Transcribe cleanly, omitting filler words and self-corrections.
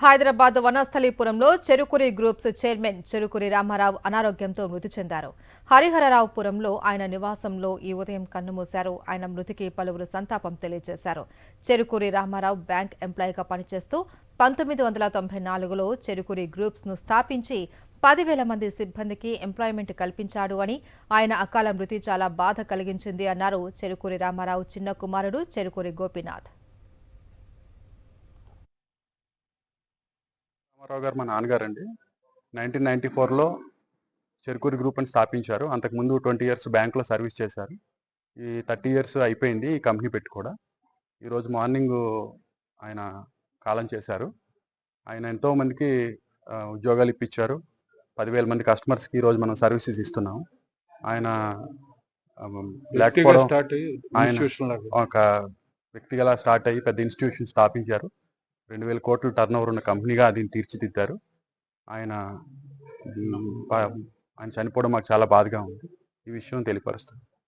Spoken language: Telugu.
హైదరాబాద్ వనస్థలీపురంలో చెరుకురి గ్రూప్స్ చైర్మన్ చెరుకురి రామారావు అనారోగ్యంతో మృతి చెందారు. హరిహరరావుపురంలో ఆయన నివాసంలో ఈ ఉదయం కన్నుమూశారు. ఆయన మృతికి పలువురు సంతాపం తెలియజేశారు. చెరుకురి రామారావు బ్యాంక్ ఎంప్లాయీగా పనిచేస్తూ 1994లో చెరుకురి గ్రూప్స్ ను స్థాపించి 10,000 మంది సిబ్బందికి ఎంప్లాయ్మెంట్ కల్పించాడు అని, ఆయన అకాల మృతి చాలా బాధ కలిగించింది అన్నారు చెరుకురి రామారావు చిన్న కుమారుడు చెరుకురి గోపీనాథ్. రామారావు గారు మా నాన్నగారండి. 1994లో చెరుకూరి గ్రూప్ అని స్థాపించారు. అంతకుముందు 20 ఇయర్స్ బ్యాంకులో సర్వీస్ చేశారు. ఈ 30 ఇయర్స్ అయిపోయింది ఈ కంపెనీ పెట్టి కూడా. ఈరోజు మార్నింగ్ ఆయన కాలం చేశారు. ఆయన ఎంతో మందికి ఉద్యోగాలు ఇప్పించారు. 10,000 మంది కస్టమర్స్కి ఈరోజు మనం సర్వీసెస్ ఇస్తున్నాము. ఆయన లేకపోవడం, ఆయన ఒక వ్యక్తిగా స్టార్ట్ అయ్యి పెద్ద ఇన్స్టిట్యూషన్ స్థాపించారు. 2,000 కోట్ల టర్న్ ఓవర్ ఉన్న కంపెనీగా దీన్ని తీర్చిదిద్దారు. ఆయన చనిపోవడం మాకు చాలా బాధగా ఉంది. ఈ విషయం తెలియపరుస్తుంది.